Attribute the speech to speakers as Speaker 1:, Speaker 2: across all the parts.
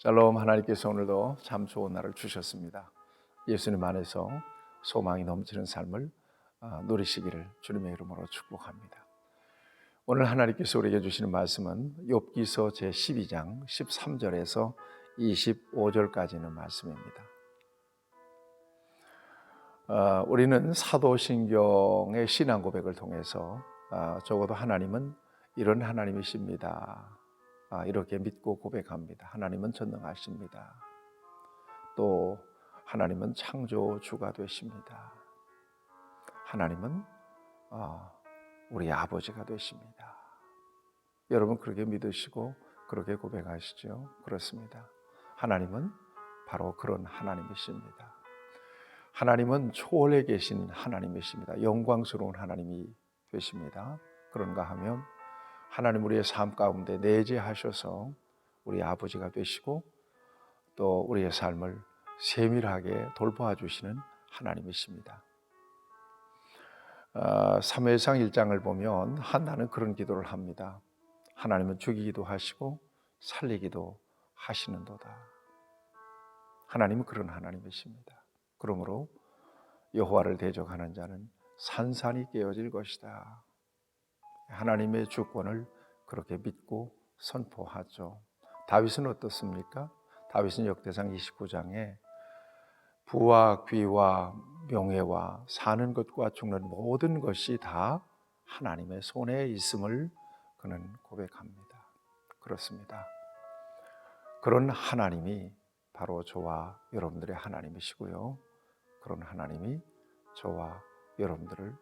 Speaker 1: 샬롬. 하나님께서 오늘도 참 좋은 날을 주셨습니다. 예수님 안에서 소망이 넘치는 삶을 누리시기를 주님의 이름으로 축복합니다. 오늘 하나님께서 우리에게 주시는 말씀은 욥기서 제12장 13절에서 25절까지는 말씀입니다. 우리는 사도신경의 신앙 고백을 통해서 적어도 하나님은 이런 하나님이십니다, 이렇게 믿고 고백합니다. 하나님은 전능하십니다. 또 하나님은 창조주가 되십니다. 하나님은 우리 아버지가 되십니다. 여러분 그렇게 믿으시고 그렇게 고백하시죠? 그렇습니다. 하나님은 바로 그런 하나님이십니다. 하나님은 초월해 계신 하나님이십니다. 영광스러운 하나님이 되십니다. 그런가 하면 하나님 우리의 삶 가운데 내재하셔서 우리 아버지가 되시고 또 우리의 삶을 세밀하게 돌보아 주시는 하나님이십니다. 사무엘상 1장을 보면 한나는 그런 기도를 합니다. 하나님은 죽이기도 하시고 살리기도 하시는도다. 하나님은 그런 하나님이십니다. 그러므로 여호와를 대적하는 자는 산산이 깨어질 것이다. 하나님의 주권을 그렇게 믿고 선포하죠. 다윗은 어떻습니까? 다윗은 역대상 29장에 부와 귀와 명예와 사는 것과 죽는 모든 것이 다 하나님의 손에 있음을 그는 고백합니다. 그렇습니다. 그런 하나님이 바로 저와 여러분들의 하나님이시고요. 그런 하나님이 저와 여러분들을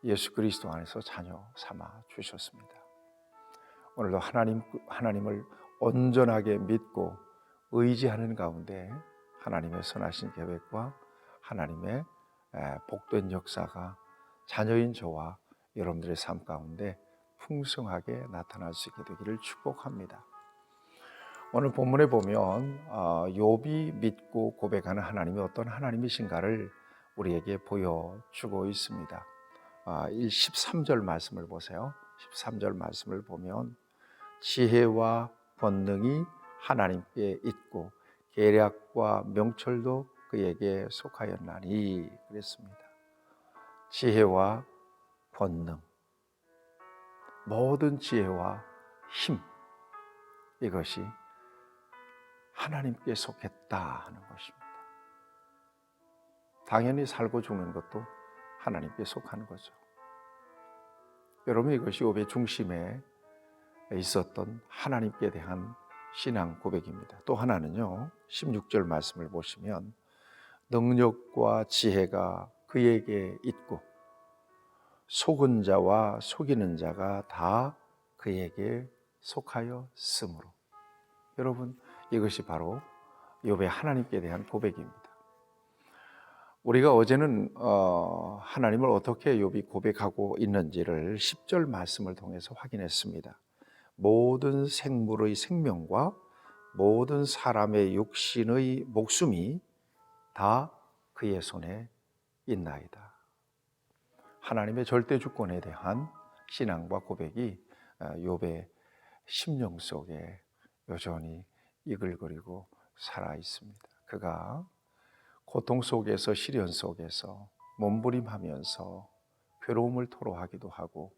Speaker 1: 예수 그리스도 안에서 자녀 삼아 주셨습니다. 오늘도 하나님을 온전하게 믿고 의지하는 가운데 하나님의 선하신 계획과 하나님의 복된 역사가 자녀인 저와 여러분들의 삶 가운데 풍성하게 나타날 수 있게 되기를 축복합니다. 오늘 본문에 보면 욥이 믿고 고백하는 하나님이 어떤 하나님이신가를 우리에게 보여주고 있습니다. 13절 말씀을 보세요. 13절 말씀을 보면 지혜와 권능이 하나님께 있고 계략과 명철도 그에게 속하였나니 그랬습니다. 지혜와 권능, 모든 지혜와 힘, 이것이 하나님께 속했다 하는 것입니다. 당연히 살고 죽는 것도 하나님께 속하는 거죠. 여러분 이것이 욥의 중심에 있었던 하나님께 대한 신앙 고백입니다. 또 하나는요, 16절 말씀을 보시면 능력과 지혜가 그에게 있고 속은 자와 속이는 자가 다 그에게 속하여 쓰므로. 여러분 이것이 바로 욥의 하나님께 대한 고백입니다. 우리가 어제는 하나님을 어떻게 욥이 고백하고 있는지를 10절 말씀을 통해서 확인했습니다. 모든 생물의 생명과 모든 사람의 육신의 목숨이 다 그의 손에 있나이다. 하나님의 절대 주권에 대한 신앙과 고백이 욥의 심령 속에 여전히 이글거리고 살아 있습니다. 그가 고통 속에서 시련 속에서 몸부림하면서 괴로움을 토로하기도 하고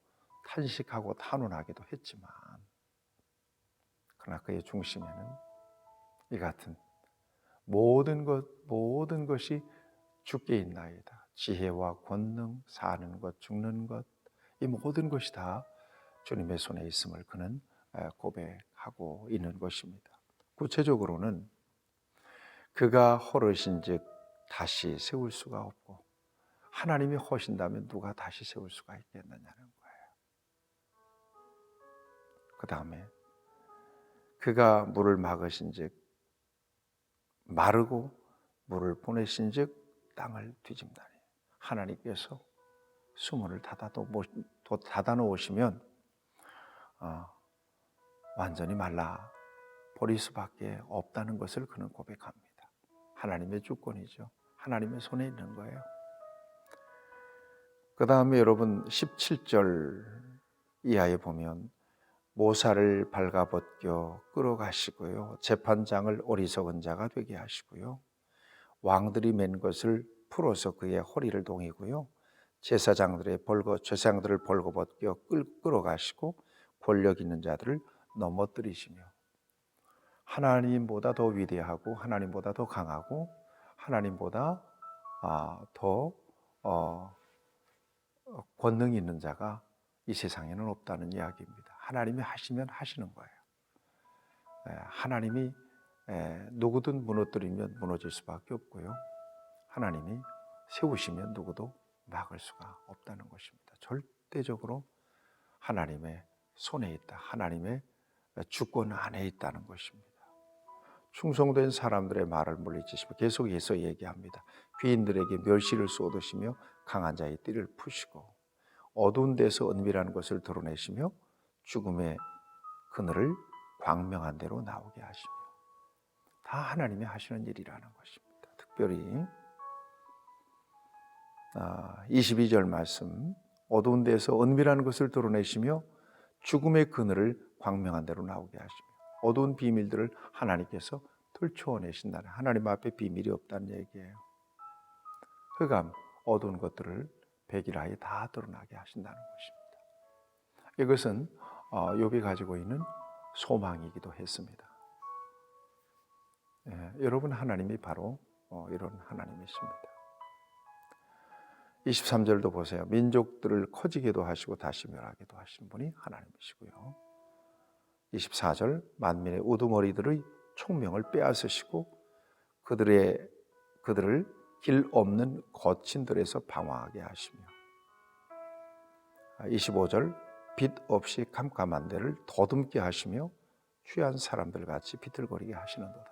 Speaker 1: 탄식하고 탄원하기도 했지만 그러나 그의 중심에는 이 같은 모든 것이 주께 있나이다. 지혜와 권능, 사는 것, 죽는 것, 이 모든 것이 다 주님의 손에 있음을 그는 고백하고 있는 것입니다. 구체적으로는 그가 헐으신즉 다시 세울 수가 없고 하나님이 허신다면 누가 다시 세울 수가 있겠느냐는 거예요. 그 다음에 그가 물을 막으신즉 마르고 물을 보내신즉 땅을 뒤집다니. 하나님께서 수문을 닫아 놓으시면 완전히 말라 버릴 수밖에 없다는 것을 그는 고백합니다. 하나님의 주권이죠. 하나님의 손에 있는 거예요. 그 다음에 여러분 17절 이하에 보면 모사를 발가벗겨 끌어가시고요. 재판장을 어리석은 자가 되게 하시고요. 왕들이 맨 것을 풀어서 그의 허리를 동이고요. 제사장들을 벌거벗겨 끌어가시고 권력 있는 자들을 넘어뜨리시며 하나님보다 더 위대하고 하나님보다 더 강하고 하나님보다 더 권능 있는 자가 이 세상에는 없다는 이야기입니다. 하나님이 하시면 하시는 거예요. 하나님이 누구든 무너뜨리면 무너질 수밖에 없고요. 하나님이 세우시면 누구도 막을 수가 없다는 것입니다. 절대적으로 하나님의 손에 있다. 하나님의 주권 안에 있다는 것입니다. 충성된 사람들의 말을 물리치시며 계속해서 얘기합니다. 귀인들에게 멸시를 쏟으시며 강한 자의 띠를 푸시고 어두운 데서 은밀한 것을 드러내시며 죽음의 그늘을 광명한 대로 나오게 하시며 다 하나님이 하시는 일이라는 것입니다. 특별히 22절 말씀 어두운 데서 은밀한 것을 드러내시며 죽음의 그늘을 광명한 대로 나오게 하시며 어두운 비밀들을 하나님께서 들춰내신다는 하나님 앞에 비밀이 없다는 얘기예요. 흑암 어두운 것들을 백일하에 다 드러나게 하신다는 것입니다. 이것은 욥이 가지고 있는 소망이기도 했습니다. 여러분 하나님이 바로 이런 하나님이십니다. 23절도 보세요. 민족들을 커지게도 하시고 다시 멸하게도 하신 분이 하나님이시고요. 24절 만민의 우두머리들의 총명을 빼앗으시고 그들을 길 없는 거친들에서 방황하게 하시며 25절 빛 없이 캄캄한 데를 더듬게 하시며 취한 사람들 같이 비틀거리게 하시는도다.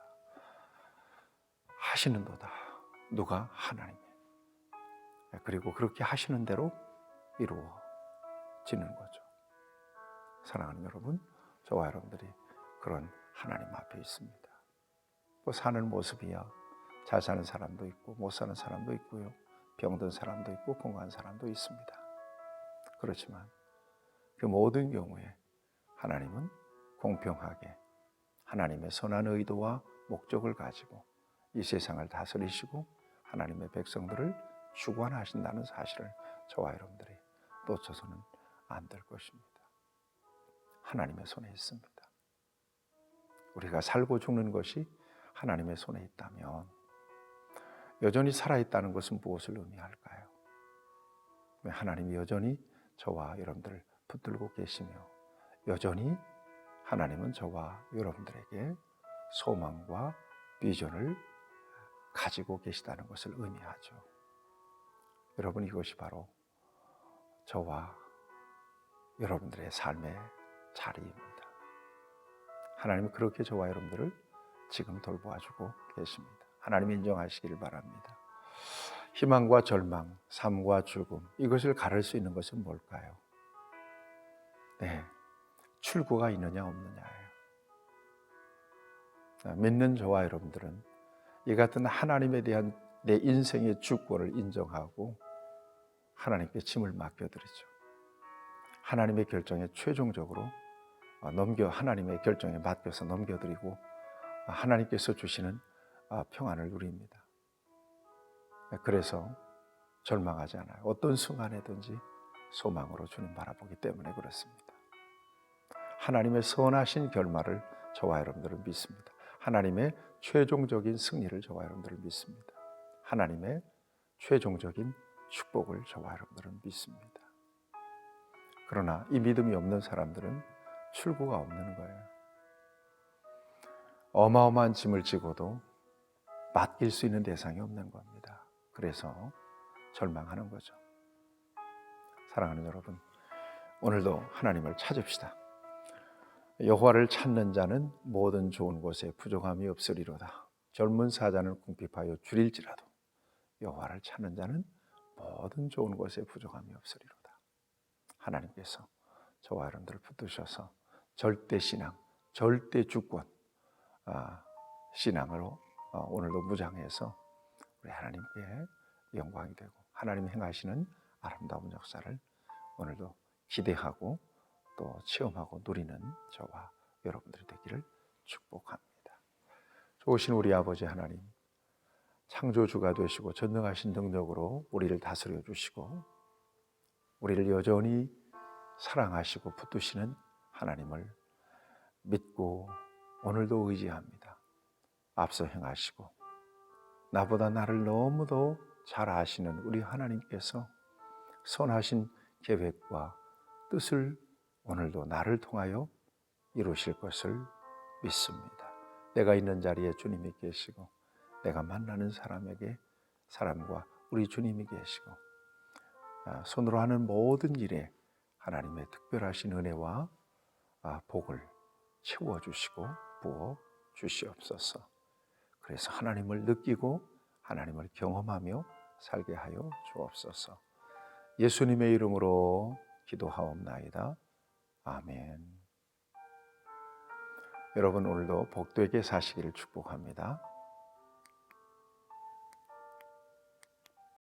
Speaker 1: 하시는도다. 누가? 하나님. 그리고 그렇게 하시는 대로 이루어지는 거죠. 사랑하는 여러분, 저와 여러분들이 그런 하나님 앞에 있습니다. 뭐 사는 모습이야 잘 사는 사람도 있고 못 사는 사람도 있고요. 병든 사람도 있고 건강한 사람도 있습니다. 그렇지만 그 모든 경우에 하나님은 공평하게 하나님의 선한 의도와 목적을 가지고 이 세상을 다스리시고 하나님의 백성들을 주관하신다는 사실을 저와 여러분들이 놓쳐서는 안 될 것입니다. 하나님의 손에 있습니다. 우리가 살고 죽는 것이 하나님의 손에 있다면 여전히 살아있다는 것은 무엇을 의미할까요? 하나님이 여전히 저와 여러분들을 붙들고 계시며 여전히 하나님은 저와 여러분들에게 소망과 비전을 가지고 계시다는 것을 의미하죠. 여러분 이것이 바로 저와 여러분들의 삶의 자리입니다. 하나님은 그렇게 저와 여러분들을 지금 돌보아주고 계십니다. 하나님 인정하시기를 바랍니다. 희망과 절망, 삶과 죽음 이것을 가를 수 있는 것은 뭘까요? 출구가 있느냐 없느냐예요. 믿는 저와 여러분들은 이 같은 하나님에 대한 내 인생의 주권을 인정하고 하나님께 짐을 맡겨드리죠. 하나님의 결정에 최종적으로 하나님의 결정에 맡겨서 넘겨드리고 하나님께서 주시는 평안을 누립니다. 그래서 절망하지 않아요. 어떤 순간에든지 소망으로 주님 바라보기 때문에 그렇습니다. 하나님의 선하신 결말을 저와 여러분들은 믿습니다. 하나님의 최종적인 승리를 저와 여러분들은 믿습니다. 하나님의 최종적인 축복을 저와 여러분들은 믿습니다. 그러나 이 믿음이 없는 사람들은 출구가 없는 거예요. 어마어마한 짐을 지고도 맡길 수 있는 대상이 없는 겁니다. 그래서 절망하는 거죠. 사랑하는 여러분, 오늘도 하나님을 찾읍시다. 여호와를 찾는 자는 모든 좋은 곳에 부족함이 없으리로다. 젊은 사자는 궁핍하여 줄일지라도 여호와를 찾는 자는 모든 좋은 곳에 부족함이 없으리로다. 하나님께서 저와 여러분들을 붙드셔서 절대 신앙, 절대 주권 신앙으로 오늘도 무장해서 우리 하나님께 영광이 되고 하나님 행하시는 아름다운 역사를 오늘도 기대하고 또 체험하고 누리는 저와 여러분들이 되기를 축복합니다. 좋으신 우리 아버지 하나님, 창조주가 되시고 전능하신 능력으로 우리를 다스려 주시고 우리를 여전히 사랑하시고 붙드시는 하나님을 믿고 오늘도 의지합니다. 앞서 행하시고 나보다 나를 너무도 잘 아시는 우리 하나님께서 선하신 계획과 뜻을 오늘도 나를 통하여 이루실 것을 믿습니다. 내가 있는 자리에 주님이 계시고 내가 만나는 사람과 우리 주님이 계시고 손으로 하는 모든 일에 하나님의 특별하신 은혜와 복을 채워주시고 부어주시옵소서. 그래서 하나님을 느끼고 하나님을 경험하며 살게 하여 주옵소서. 예수님의 이름으로 기도하옵나이다. 아멘. 여러분 오늘도 복되게 사시기를 축복합니다.